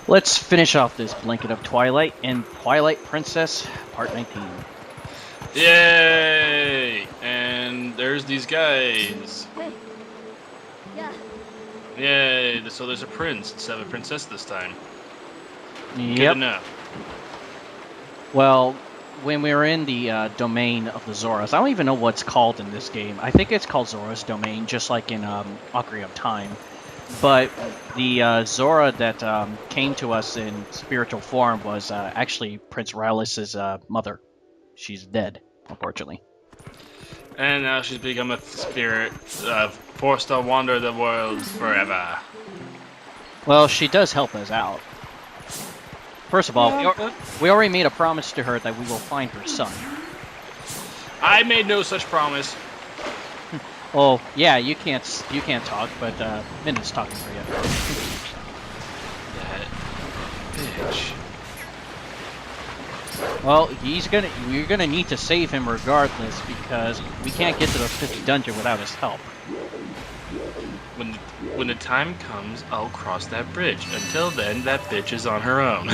Let's finish off this blanket of Twilight in Twilight Princess, Part 19. Yay! And there's these guys. Hey. Yeah. Yay! So there's a prince instead of a princess this time. Good Yep. enough. Well, when we were in the domain of the Zoras, I don't even know what's called in this game. I think it's called Zora's Domain, just like in Ocarina of Time. But the Zora that came to us in spiritual form was actually Prince Raulis's mother. She's dead, unfortunately. And now she's become a spirit, forced to wander the world forever. Well, she does help us out. First of all, we already made a promise to her that we will find her son. I made no such promise. Well, yeah, you can't talk, but Minna's talking for you. That bitch. Well, you're gonna need to save him regardless because we can't get to the 5th dungeon without his help. When the time comes, I'll cross that bridge. Until then, that bitch is on her own.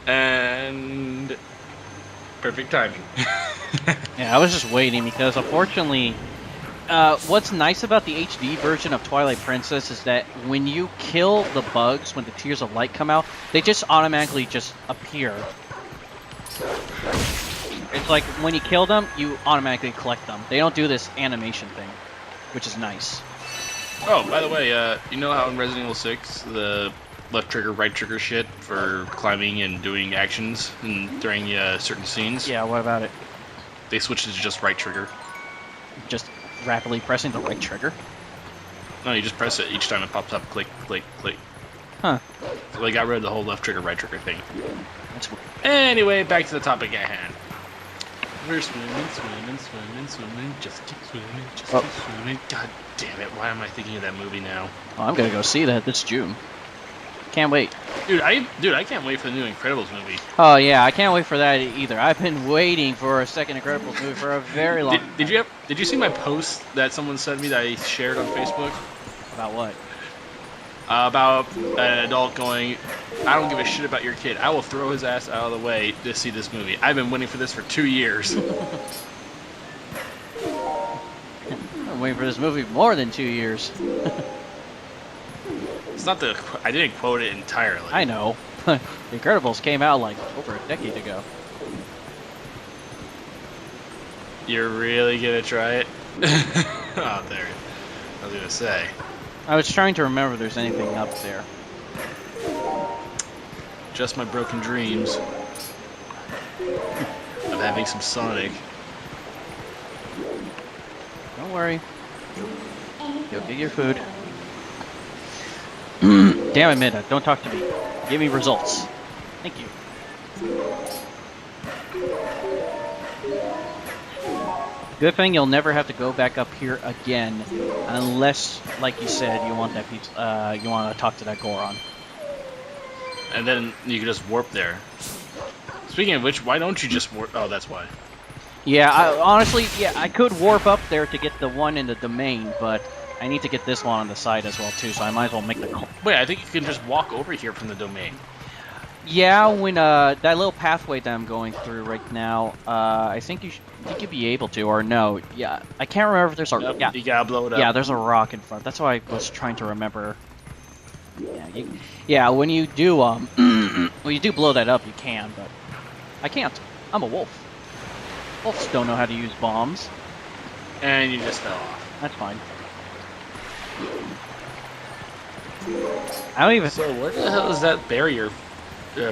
And perfect timing. Yeah, I was just waiting because unfortunately, what's nice about the HD version of Twilight Princess is that when you kill the bugs, when the tears of light come out, they just automatically just appear. It's like when you kill them, you automatically collect them. They don't do this animation thing, which is nice. Oh, by the way, you know how in Resident Evil 6, the left trigger, right trigger shit for climbing and doing actions and during certain scenes? Yeah, what about it? They switched it to just right trigger. Just rapidly pressing the right trigger? No, you just press it each time it pops up. Click, click, click. Huh. So they got rid of the whole left trigger, right trigger thing. That's weird. Anyway, back to the topic at hand. We're swimming, just keep swimming, just keep swimming. God damn it, why am I thinking of that movie now? Oh, I'm gonna go see that this June. Can't wait. Dude, I can't wait for the new Incredibles movie. Oh yeah, I can't wait for that either. I've been waiting for a second Incredibles movie for a very long time. Did you see my post that someone sent me that I shared on Facebook? About what? About an adult going, I don't give a shit about your kid. I will throw his ass out of the way to see this movie. I've been waiting for this for 2 years. I'm waiting for this movie more than 2 years. It's not I didn't quote it entirely. I know. The Incredibles came out like over a decade ago. You're really gonna try it? Oh, there. I was gonna say. I was trying to remember if there's anything up there. Just my broken dreams of having some Sonic. Don't worry. You'll get your food. Damn it, Midna, don't talk to me. Give me results. Thank you. Good thing you'll never have to go back up here again, unless, like you said, you want that piece. You want to talk to that Goron. And then you can just warp there. Speaking of which, why don't you just warp? Oh, that's why. Yeah, honestly, yeah, I could warp up there to get the one in the domain, but I need to get this one on the side as well too, so I might as well make the call. Wait, I think you can just walk over here from the domain. Yeah, when that little pathway that I'm going through right now, I think you'd be able to, or no. Yeah, I can't remember if there's a Yep, you gotta blow it up. Yeah, there's a rock in front. That's why I was trying to remember. Yeah, when you do when you do blow that up, you can, but I can't. I'm a wolf. Wolves don't know how to use bombs. And you just fell off. That's fine. I don't even. So what the hell is that barrier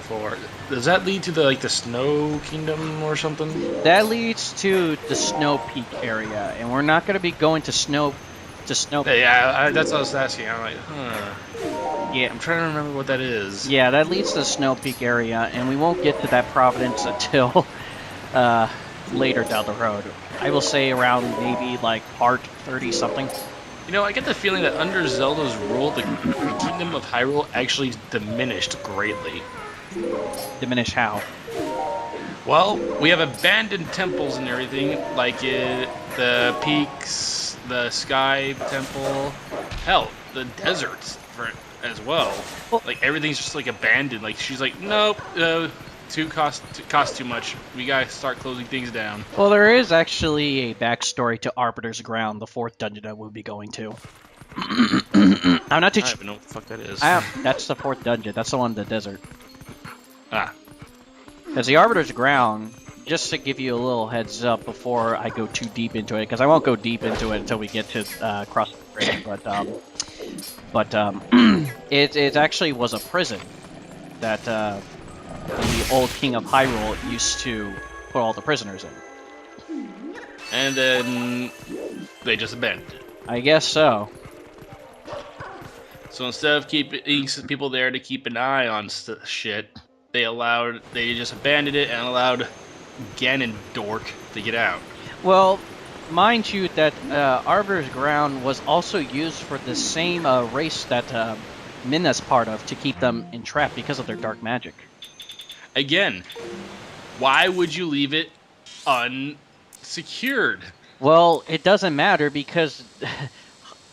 for? Does that lead to the Snow Kingdom or something? That leads to the Snow Peak area, and we're not going to be going to Snow. Yeah, that's what I was asking. I'm like, huh. Yeah, I'm trying to remember what that is. Yeah, that leads to the Snow Peak area, and we won't get to that Providence until later down the road. I will say around maybe like part 30 something. You know, I get the feeling that under Zelda's rule, the Kingdom of Hyrule actually diminished greatly. Diminish how? Well, we have abandoned temples and everything, like the peaks, the Sky Temple. Hell, the deserts as well. Well- Like everything's just like abandoned. Like she's like, nope, cost too much. We gotta start closing things down. Well, there is actually a backstory to Arbiter's Ground, the 4th dungeon that we'll be going to. I'm not too I don't sure. even know what the fuck that is. That's the 4th dungeon. That's the one in the desert. Ah, Because the Arbiter's Ground, just to give you a little heads up before I go too deep into it, because I won't go deep into it until we get to Cross the Bridge, but it actually was a prison that the old king of Hyrule used to put all the prisoners in. and then they just abandoned it. I guess so. So instead of keeping people there to keep an eye on shit, they just abandoned it and allowed Ganondorf to get out. Well, mind you that Arbiter's Ground was also used for the same race that Minna's part of to keep them entrapped because of their dark magic. Again, why would you leave it unsecured? Well, it doesn't matter because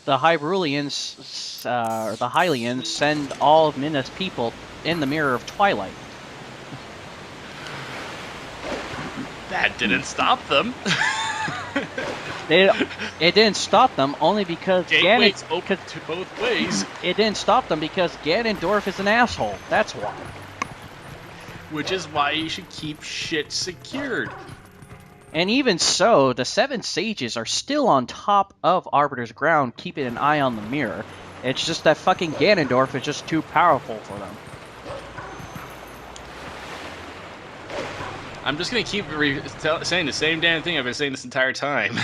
the Hyruleans, or the Hylians, send all of Minna's people in the Mirror of Twilight. That didn't stop them. It didn't stop them only because Gateways open to both ways. It didn't stop them because Ganondorf is an asshole. That's why. Which is why you should keep shit secured. And even so, the 7 sages are still on top of Arbiter's Ground, keeping an eye on the mirror. It's just that fucking Ganondorf is just too powerful for them. I'm just gonna keep saying the same damn thing I've been saying this entire time.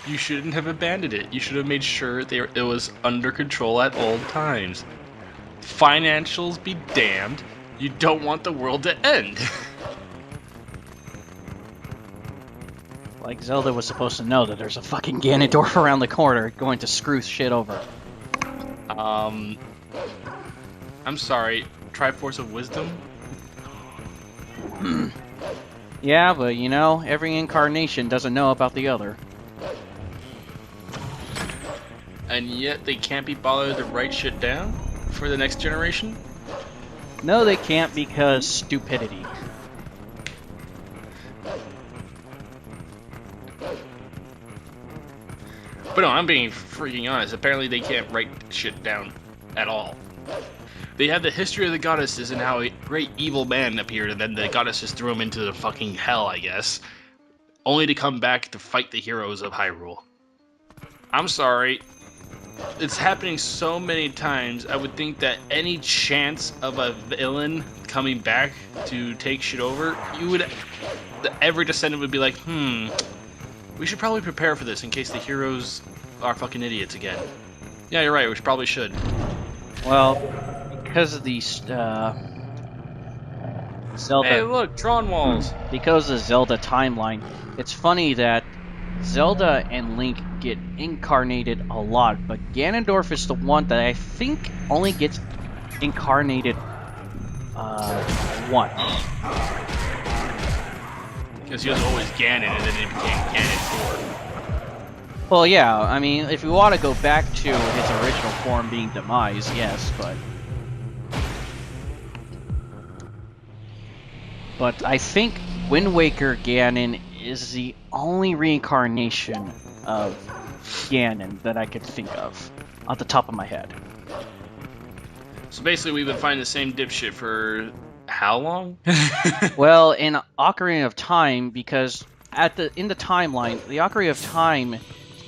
You shouldn't have abandoned it. You should have made sure it was under control at all times. Financials be damned. You don't want the world to end. Like Zelda was supposed to know that there's a fucking Ganondorf around the corner going to screw shit over. I'm sorry. Triforce of Wisdom? Yeah, but you know, every incarnation doesn't know about the other. And yet they can't be bothered to write shit down for the next generation? No, they can't because stupidity. But no, I'm being freaking honest. Apparently they can't write shit down at all. They have the history of the goddesses and how a great evil man appeared and then the goddesses threw him into the fucking hell, I guess. Only to come back to fight the heroes of Hyrule. I'm sorry. It's happening so many times, I would think that any chance of a villain coming back to take shit over, every descendant would be like, we should probably prepare for this in case the heroes are fucking idiots again. Yeah, you're right, we probably should. Well, because of the Zelda... Hey, look, Tron walls! Because of the Zelda timeline, it's funny that Zelda and Link get incarnated a lot, but Ganondorf is the one that I think only gets incarnated once. Because he was always Ganon and then he became Ganondorf. Well, yeah, I mean, if you want to go back to his original form being Demise, yes, but I think Wind Waker Ganon is the only reincarnation of Ganon that I could think of off the top of my head. So basically we've been finding the same dipshit for how long? Well, in Ocarina of Time, because in the timeline, the Ocarina of Time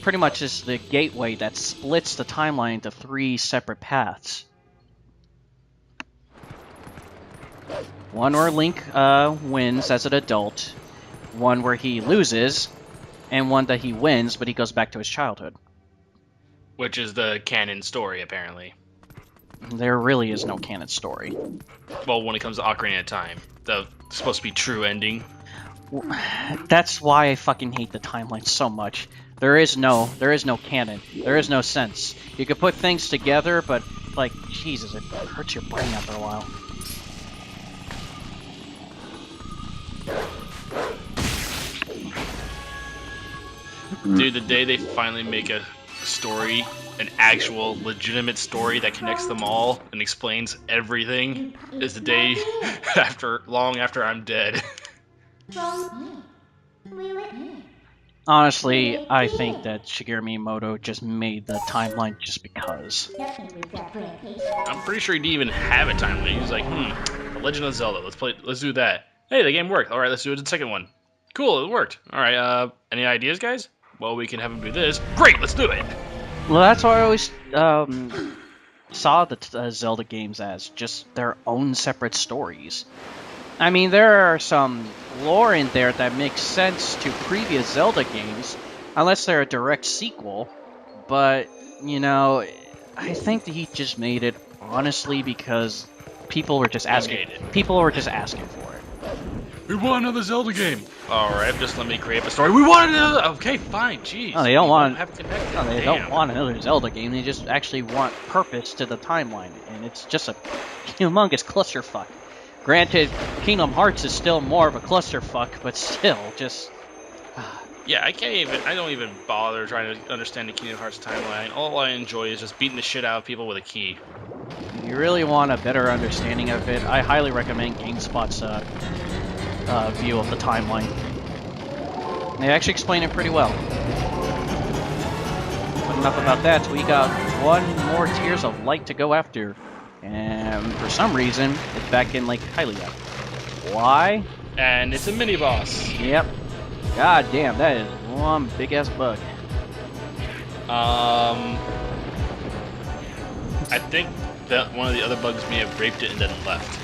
pretty much is the gateway that splits the timeline into 3 separate paths. One where Link wins as an adult, one where he loses, and one that he wins but he goes back to his childhood. Which is the canon story, apparently. There really is no canon story. Well, when it comes to Ocarina of Time, the supposed to be true ending. That's why I fucking hate the timeline so much. There is no canon. There is no sense. You could put things together, but like, Jesus, it hurts your brain after a while. Dude, the day they finally make a story, an actual legitimate story that connects them all and explains everything, is the day long after I'm dead. Honestly, I think that Shigeru Miyamoto just made the timeline just because. I'm pretty sure he didn't even have a timeline. He was like, The Legend of Zelda. Let's do that. Hey, the game worked. All right, let's do it the second one. Cool, it worked. All right, any ideas, guys? Well, we can have him do this. Great, let's do it. Well, that's why I always saw the Zelda games as just their own separate stories. I mean, there are some lore in there that makes sense to previous Zelda games, unless they're a direct sequel. But, you know, I think that he just made it honestly because people were just asking. People were just asking for it. We want another Zelda game. All right, just let me create a story. We want another. Okay, fine. Jeez. No, they don't want. No, they don't want another Zelda game. They just actually want purpose to the timeline, and it's just a humongous clusterfuck. Granted, Kingdom Hearts is still more of a clusterfuck, but still, just. Yeah, I don't even bother trying to understand the Kingdom Hearts timeline. All I enjoy is just beating the shit out of people with a key. If you really want a better understanding of it, I highly recommend GameSpot's view of the timeline. They actually explain it pretty well. But enough about that. We got one more Tears of Light to go after. And for some reason, it's back in Lake Hylia. Why? And it's a mini-boss. Yep. God damn, that is one big-ass bug. I think that one of the other bugs may have raped it and then left.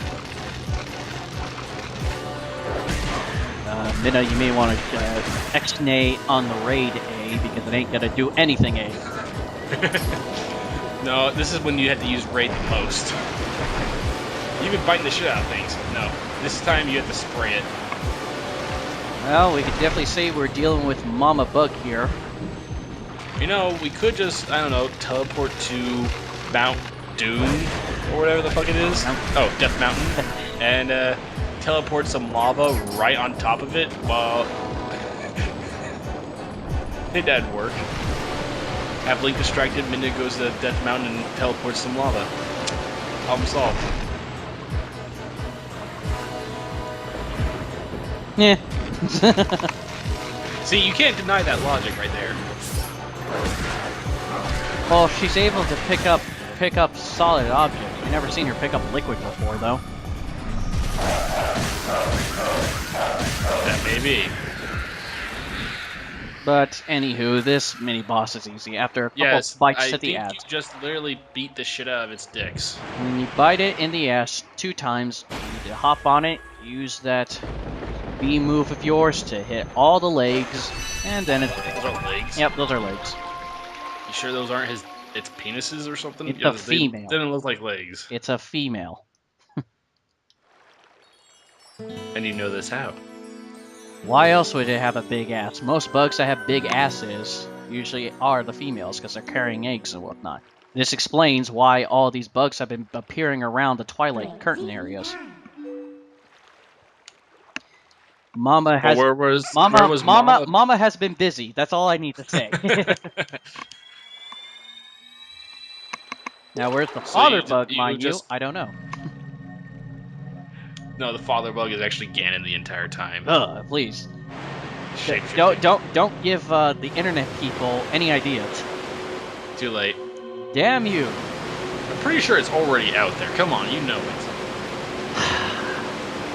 Minna, you may want to X-nay on the raid A, because it ain't gonna do anything A. No, this is when you have to use raid the most. You've been biting the shit out of things. No, this time you have to spray it. Well, we could definitely say we're dealing with Momma Bug here. You know, we could just, I don't know, teleport to Mount Doom, or whatever the fuck it is. Oh, Death Mountain. And, teleport some lava right on top of it while... I think that'd work. Have Link distracted, Minna goes to Death Mountain and teleports some lava. Problem solved. Yeah. See, you can't deny that logic right there. Well, she's able to pick up solid objects. We've never seen her pick up liquid before, though. That may be. But anywho, this mini boss is easy. After a couple bites to the ass. You just literally beat the shit out of its dicks. When you bite it in the ass 2 times, you need to hop on it, use that B move of yours to hit all the legs, and then it's... Those are legs? Yep, those are legs. You sure those aren't its penises or something? It's a female. They didn't look like legs. It's a female. And you know this how? Why else would it have a big ass? Most bugs that have big asses usually are the females because they're carrying eggs and whatnot. This explains why all these bugs have been appearing around the Twilight curtain areas. Momma has Momma has been busy. That's all I need to say. Now, where's the father bug, mind you? I don't know. No, the father bug is actually Ganon the entire time. Ugh, please. Don't give the internet people any ideas. Too late. Damn you. I'm pretty sure it's already out there. Come on, you know it.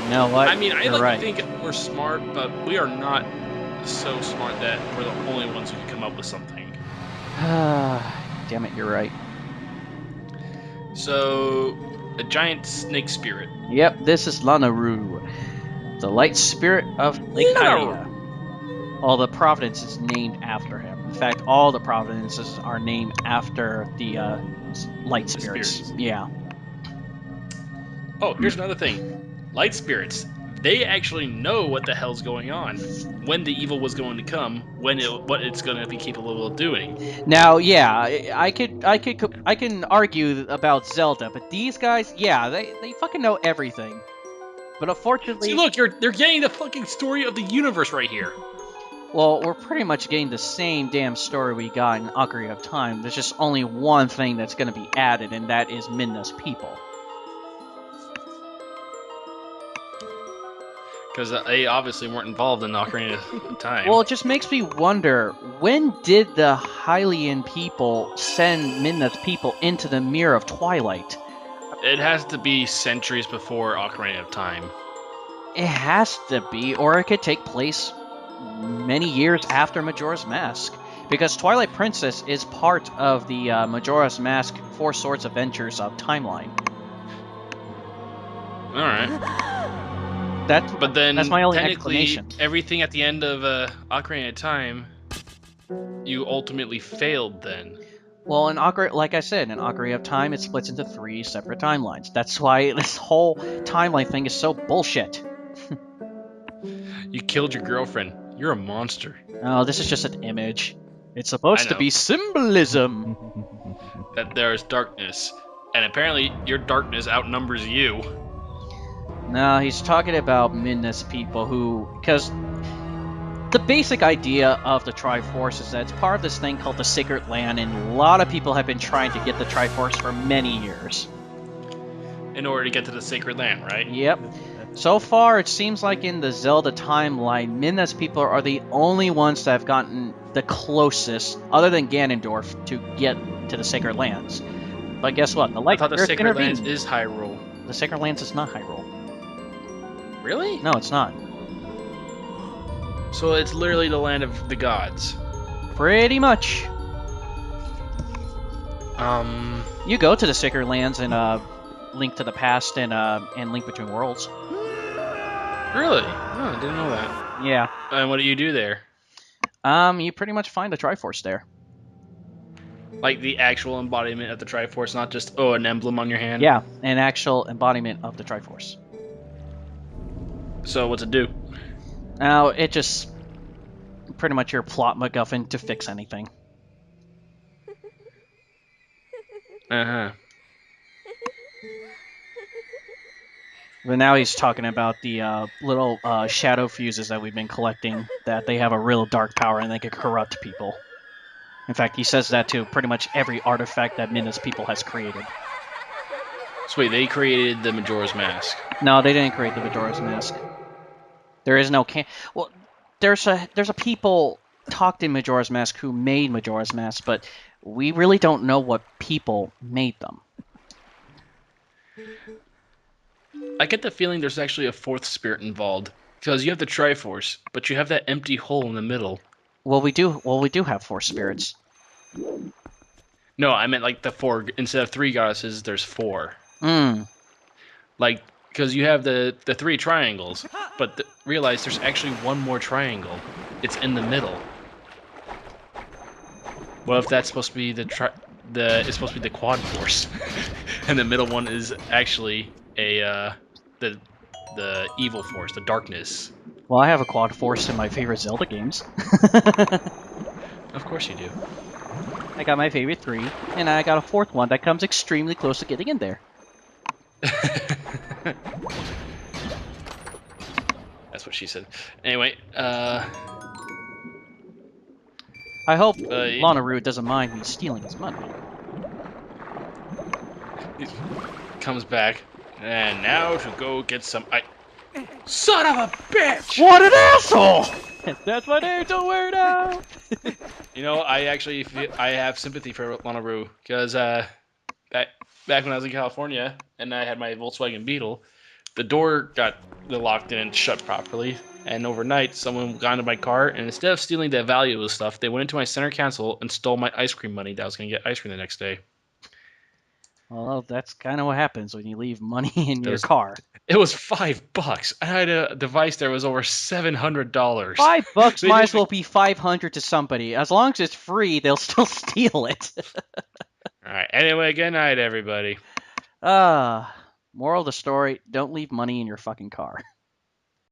You know what? I mean, I like right. to think we're smart, but we are not so smart that we're the only ones who can come up with something. Damn it, you're right. So, a giant snake spirit. Yep, this is Lanayru, the light spirit of Lake Hylia. All the Providence is named after him. In fact, all the Providences are named after the light spirits. Yeah. Oh, here's another thing. Light spirits. They actually know what the hell's going on, when the evil was going to come, what it's going to be capable of doing. Now, yeah, I can argue about Zelda, but these guys, yeah, they fucking know everything. But unfortunately, see, look, they're getting the fucking story of the universe right here. Well, we're pretty much getting the same damn story we got in Ocarina of Time. There's just only one thing that's going to be added, and that is Midna's people. Because they obviously weren't involved in Ocarina of Time. Well, it just makes me wonder, when did the Hylian people send Midna's people into the Mirror of Twilight? It has to be centuries before Ocarina of Time. It has to be, or it could take place many years after Majora's Mask. Because Twilight Princess is part of the Majora's Mask Four Swords Adventures timeline. Alright. But then, that's my only technically, explanation. everything at the end of Ocarina of Time, you ultimately failed then. Well, like I said, in Ocarina of Time, it splits into 3 separate timelines. That's why this whole timeline thing is so bullshit. You killed your girlfriend. You're a monster. Oh, this is just an image. It's supposed to know. be symbolism. That there's darkness. And apparently, your darkness outnumbers you. No, he's talking about Midna's people because the basic idea of the Triforce is that it's part of this thing called the Sacred Land, and a lot of people have been trying to get the Triforce for many years. In order to get to the Sacred Land, right? Yep. So far, it seems like in the Zelda timeline, Midna's people are the only ones that have gotten the closest, other than Ganondorf, to get to the Sacred Lands. But guess what? I thought the Sacred Lands is Hyrule. The Sacred Lands is not Hyrule. Really? No, it's not. So it's literally the land of the gods. Pretty much. You You go to the Sacred Lands and Link to the Past and Link Between Worlds. Really? Oh, I didn't know that. Yeah. And what do you do there? You pretty much find the Triforce there. Like the actual embodiment of the Triforce, not just, oh, an emblem on your hand? Yeah, an actual embodiment of the Triforce. So what's it do? Now, it just pretty much your plot MacGuffin to fix anything. Uh-huh. But now he's talking about the little shadow fuses that we've been collecting, that they have a real dark power and they can corrupt people. In fact, he says that to pretty much every artifact that Midna's people has created. So wait, they created the Majora's Mask. No, they didn't create the Majora's Mask. There is no well, there's a people talked in Majora's Mask who made Majora's Mask, but we really don't know what people made them. I get the feeling there's actually a fourth spirit involved. Because you have the Triforce, but you have that empty hole in the middle. Well, we do have 4 spirits. No, I meant like the 4. Instead of 3 goddesses, there's 4. Like, because you have the 3 triangles, but realize there's actually one more triangle. It's in the middle. What if that's supposed to be it's supposed to be the quad force, and the middle one is actually the evil force, the darkness. Well, I have a quad force in my favorite Zelda games. Of course you do. I got my favorite 3, and I got a 4th one that comes extremely close to getting in there. That's what she said. Anyway, I hope Lonaru doesn't mind me stealing his money. He comes back, and now to go get some. Son of a bitch! What an asshole! That's my name. Don't wear it out. You know, I actually I have sympathy for Lonaru because back when I was in California and I had my Volkswagen Beetle, the door got locked in and shut properly. And overnight, someone got into my car, and instead of stealing the valuable stuff, they went into my center console and stole my ice cream money that I was going to get ice cream the next day. Well, that's kind of what happens when you leave money in your car. It was $5. I had a device that was over $700. $5 might as well be 500 to somebody. As long as it's free, they'll still steal it. All right. Anyway, good night, everybody. Moral of the story: don't leave money in your fucking car.